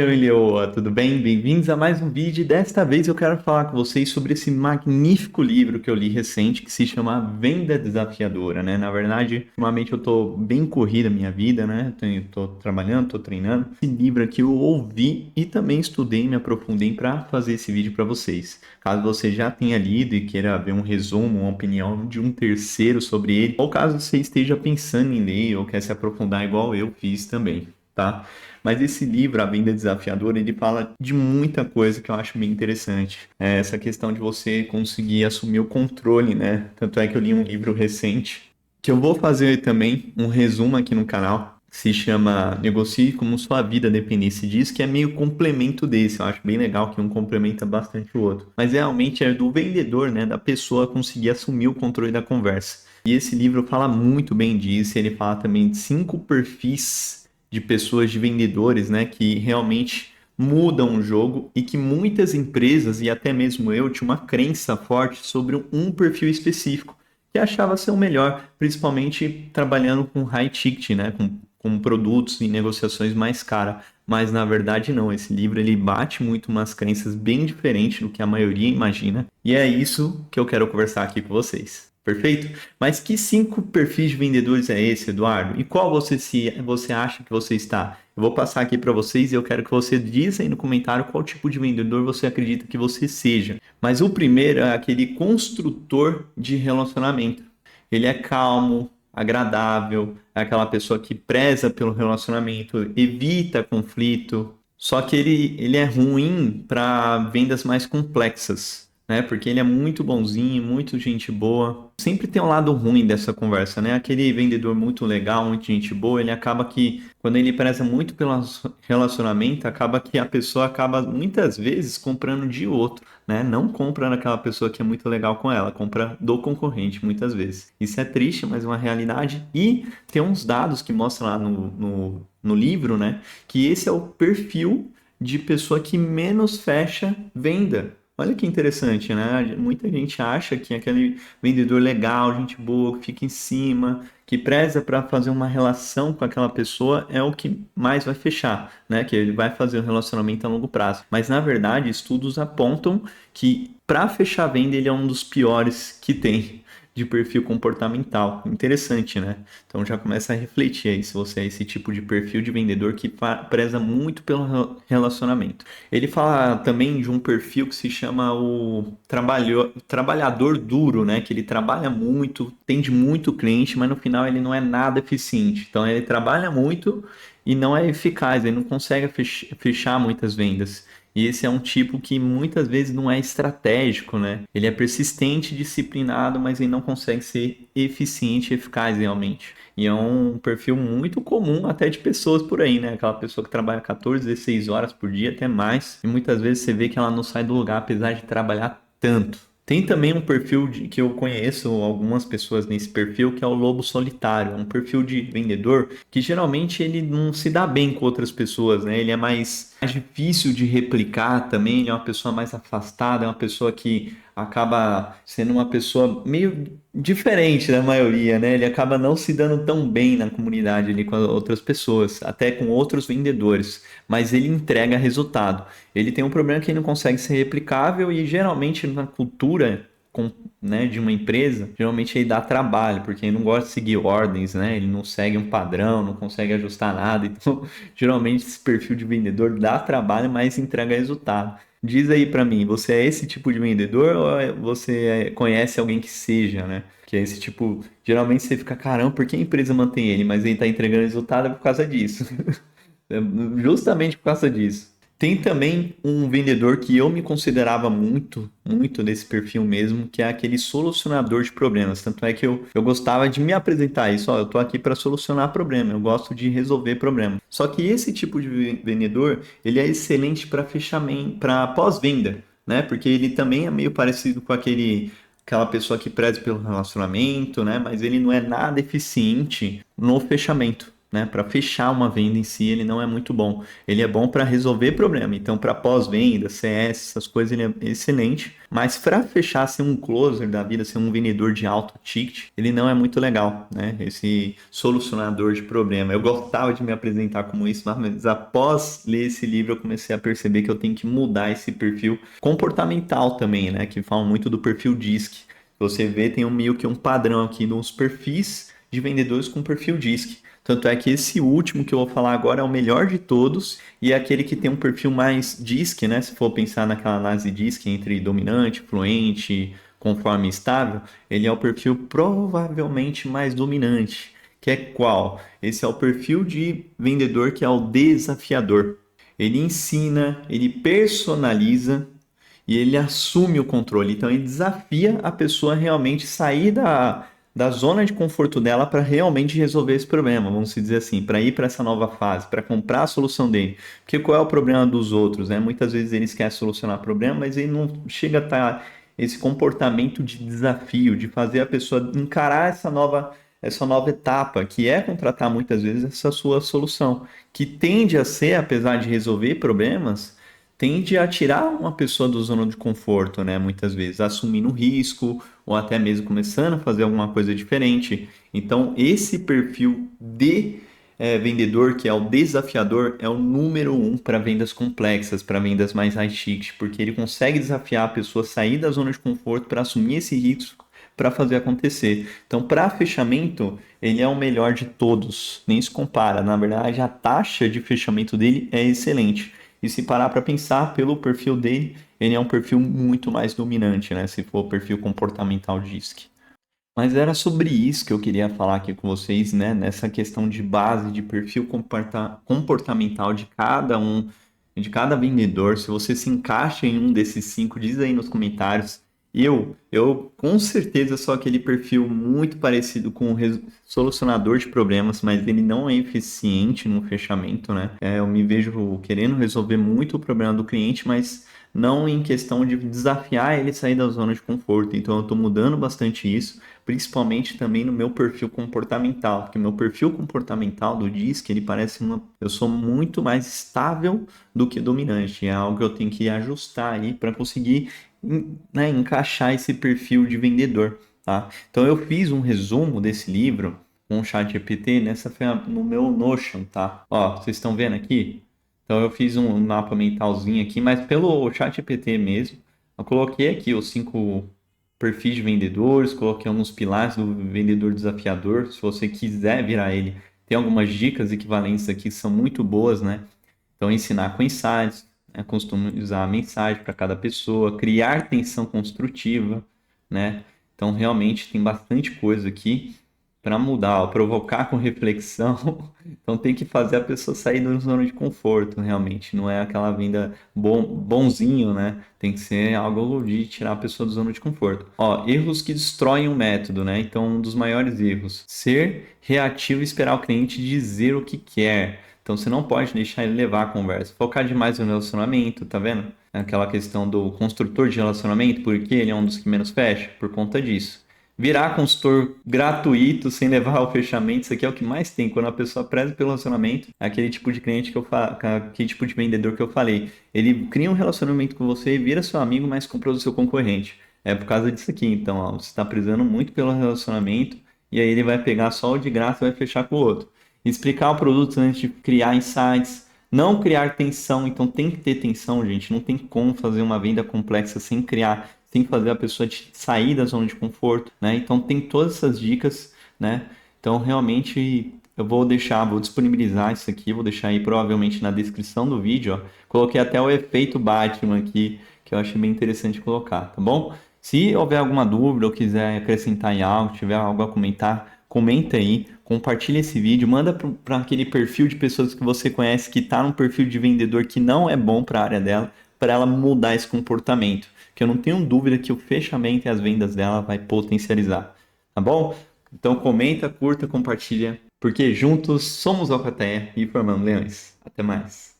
Oi, Leoa, tudo bem? Bem-vindos a mais um vídeo. Desta vez eu quero falar com vocês sobre esse magnífico livro que eu li recente, que se chama Venda Desafiadora, né? Na verdade, ultimamente eu tô bem corrida a minha vida, né? Tô trabalhando, tô treinando. Esse livro aqui eu ouvi e também estudei, me aprofundei para fazer esse vídeo para vocês. Caso você já tenha lido e queira ver um resumo, uma opinião de um terceiro sobre ele, ou caso você esteja pensando em ler ou quer se aprofundar igual eu fiz também, tá? Mas esse livro, A Venda Desafiadora, ele fala de muita coisa que eu acho bem interessante. É essa questão de você conseguir assumir o controle, né? Tanto é que eu li um livro recente, que eu vou fazer também um resumo aqui no canal, que se chama Negocie como sua vida dependesse disso, que é meio complemento desse. Eu acho bem legal que um complementa bastante o outro. Mas realmente é do vendedor, né? Da pessoa conseguir assumir o controle da conversa. E esse livro fala muito bem disso. Ele fala também de 5 perfis de pessoas, de vendedores, né, que realmente mudam o jogo e que muitas empresas, e até mesmo eu, tinha uma crença forte sobre um perfil específico, que achava ser o melhor, principalmente trabalhando com high ticket, né, com produtos e negociações mais caras. Mas na verdade não, esse livro ele bate muito umas crenças bem diferentes do que a maioria imagina, e é isso que eu quero conversar aqui com vocês. Perfeito? Mas que 5 perfis de vendedores é esse, Eduardo? E qual você acha que você está? Eu vou passar aqui para vocês e eu quero que você diz aí no comentário qual tipo de vendedor você acredita que você seja. Mas o primeiro é aquele construtor de relacionamento. Ele é calmo, agradável, é aquela pessoa que preza pelo relacionamento, evita conflito. Só que ele é ruim para vendas mais complexas, né? Porque ele é muito bonzinho, muito gente boa. Sempre tem um lado ruim dessa conversa, né? Aquele vendedor muito legal, muito gente boa, ele acaba que, quando ele preza muito pelo relacionamento, acaba que a pessoa acaba muitas vezes comprando de outro, né? Não compra naquela pessoa que é muito legal com ela, compra do concorrente muitas vezes. Isso é triste, mas é uma realidade. E tem uns dados que mostram lá no livro, né? Que esse é o perfil de pessoa que menos fecha venda. Olha que interessante, né? Muita gente acha que aquele vendedor legal, gente boa, que fica em cima, que preza para fazer uma relação com aquela pessoa é o que mais vai fechar, né? Que ele vai fazer um relacionamento a longo prazo. Mas na verdade, estudos apontam que para fechar a venda ele é um dos piores que tem de perfil comportamental. Interessante, né? Então já começa a refletir aí se você é esse tipo de perfil de vendedor que preza muito pelo relacionamento. Ele fala também de um perfil que se chama o trabalhador duro, né? Que ele trabalha muito, atende muito cliente, mas no final ele não é nada eficiente. Então ele trabalha muito e não é eficaz, ele não consegue fechar muitas vendas. E esse é um tipo que muitas vezes não é estratégico, né? Ele é persistente, disciplinado, mas ele não consegue ser eficiente e eficaz realmente. E é um perfil muito comum até de pessoas por aí, né? Aquela pessoa que trabalha 14, 16 horas por dia, até mais. E muitas vezes você vê que ela não sai do lugar apesar de trabalhar tanto. Tem também um perfil que eu conheço algumas pessoas nesse perfil, que é o lobo solitário. É um perfil de vendedor que geralmente ele não se dá bem com outras pessoas, né? Ele é mais difícil de replicar também, ele é uma pessoa mais afastada, é uma pessoa que acaba sendo uma pessoa meio diferente da maioria, né? Ele acaba não se dando tão bem na comunidade ali com as outras pessoas, até com outros vendedores, mas ele entrega resultado. Ele tem um problema que ele não consegue ser replicável e geralmente na cultura né, de uma empresa, geralmente ele dá trabalho, porque ele não gosta de seguir ordens, né? Ele não segue um padrão, não consegue ajustar nada. Então, geralmente esse perfil de vendedor dá trabalho, mas entrega resultado. Diz aí pra mim, você é esse tipo de vendedor ou você conhece alguém que seja, né? Que é esse tipo, geralmente você fica, caramba, por que a empresa mantém ele? Mas ele tá entregando resultado é por causa disso. É justamente por causa disso. Tem também um vendedor que eu me considerava muito, muito desse perfil mesmo, que é aquele solucionador de problemas. Tanto é que eu gostava de me apresentar isso, ó, eu tô aqui para solucionar problema, eu gosto de resolver problema. Só que esse tipo de vendedor, ele é excelente para fechamento, para pós-venda, né? Porque ele também é meio parecido com aquela pessoa que preza pelo relacionamento, né? Mas ele não é nada eficiente no fechamento. né? Para fechar uma venda em si, ele não é muito bom. Ele é bom para resolver problema. Então, para pós-venda, CS, essas coisas, ele é excelente. Mas para fechar, ser um closer da vida, ser um vendedor de alto ticket, ele não é muito legal, né? Esse solucionador de problema. Eu gostava de me apresentar como isso, mas após ler esse livro, eu comecei a perceber que eu tenho que mudar esse perfil comportamental também, né? Que falam muito do perfil DISC. Você vê, tem meio que um padrão aqui nos perfis de vendedores com perfil DISC. Tanto é que esse último que eu vou falar agora é o melhor de todos e é aquele que tem um perfil mais DISC, né? Se for pensar naquela análise DISC entre dominante, fluente, conforme estável, ele é o perfil provavelmente mais dominante, que é qual? Esse é o perfil de vendedor que é o desafiador. Ele ensina, ele personaliza e ele assume o controle. Então ele desafia a pessoa a realmente sair da zona de conforto dela para realmente resolver esse problema, vamos dizer assim, para ir para essa nova fase, para comprar a solução dele. Porque qual é o problema dos outros, né? Muitas vezes eles querem solucionar o problema, mas ele não chega a estar esse comportamento de desafio, de fazer a pessoa encarar essa nova etapa, que é contratar muitas vezes essa sua solução, que tende a ser, apesar de resolver problemas, tende a tirar uma pessoa do zona de conforto, né? Muitas vezes, assumindo risco ou até mesmo começando a fazer alguma coisa diferente. Então, esse perfil de vendedor, que é o desafiador, é o número um para vendas complexas, para vendas mais high ticket, porque ele consegue desafiar a pessoa a sair da zona de conforto para assumir esse risco para fazer acontecer. Então, para fechamento, ele é o melhor de todos, nem se compara. Na verdade, a taxa de fechamento dele é excelente. E se parar para pensar pelo perfil dele, ele é um perfil muito mais dominante, né? Se for o perfil comportamental DISC. Mas era sobre isso que eu queria falar aqui com vocês, né? Nessa questão de base de perfil comportamental de cada um, de cada vendedor. Se você se encaixa em um desses cinco, diz aí nos comentários. Eu com certeza sou aquele perfil muito parecido com o solucionador de problemas, mas ele não é eficiente no fechamento, né? Eu me vejo querendo resolver muito o problema do cliente, mas não em questão de desafiar ele a sair da zona de conforto. Então eu estou mudando bastante isso, principalmente também no meu perfil comportamental, porque meu perfil comportamental do DISC, ele parece eu sou muito mais estável do que dominante. É algo que eu tenho que ajustar aí para conseguir, né, encaixar esse perfil de vendedor, tá? Então eu fiz um resumo desse livro com o ChatGPT no meu Notion, tá? Ó, vocês estão vendo aqui? Então eu fiz um mapa mentalzinho aqui, mas pelo ChatGPT mesmo. Eu coloquei aqui os 5 perfis de vendedores, coloquei alguns pilares do vendedor desafiador. Se você quiser virar ele, tem algumas dicas equivalentes aqui que são muito boas, né? Então ensinar com insights, né? Customizar a mensagem para cada pessoa, criar tensão construtiva, né? Então realmente tem bastante coisa aqui para mudar, ó, provocar com reflexão. Então tem que fazer a pessoa sair da zona de conforto, realmente. Não é aquela venda bonzinho, né? Tem que ser algo de tirar a pessoa da zona de conforto. Ó, erros que destroem o método, né? Então, um dos maiores erros, ser reativo e esperar o cliente dizer o que quer. Então você não pode deixar ele levar a conversa. Focar demais no relacionamento, tá vendo? Aquela questão do construtor de relacionamento, porque ele é um dos que menos fecha, por conta disso. Virar consultor gratuito sem levar ao fechamento, isso aqui é o que mais tem. Quando a pessoa preza pelo relacionamento, é aquele tipo de cliente que eu falo, aquele tipo de vendedor que eu falei. Ele cria um relacionamento com você e vira seu amigo, mas comprou do seu concorrente. É por causa disso aqui. Então, ó, você está prezando muito pelo relacionamento e aí ele vai pegar só o de graça e vai fechar com o outro. Explicar o produto antes de criar insights. Não criar tensão, então tem que ter tensão, gente. Não tem como fazer uma venda complexa sem criar, sem fazer a pessoa sair da zona de conforto, né? Então tem todas essas dicas, né? Então realmente eu vou disponibilizar isso aqui, vou deixar aí provavelmente na descrição do vídeo, ó. Coloquei até o efeito Batman aqui, que eu achei bem interessante colocar, tá bom? Se houver alguma dúvida ou quiser acrescentar em algo, tiver algo a comentar, comenta aí, compartilha esse vídeo, manda para aquele perfil de pessoas que você conhece que está num perfil de vendedor que não é bom para a área dela, para ela mudar esse comportamento, que eu não tenho dúvida que o fechamento e as vendas dela vai potencializar, tá bom? Então comenta, curta, compartilha, porque juntos somos Alcateia e formando leões. Até mais.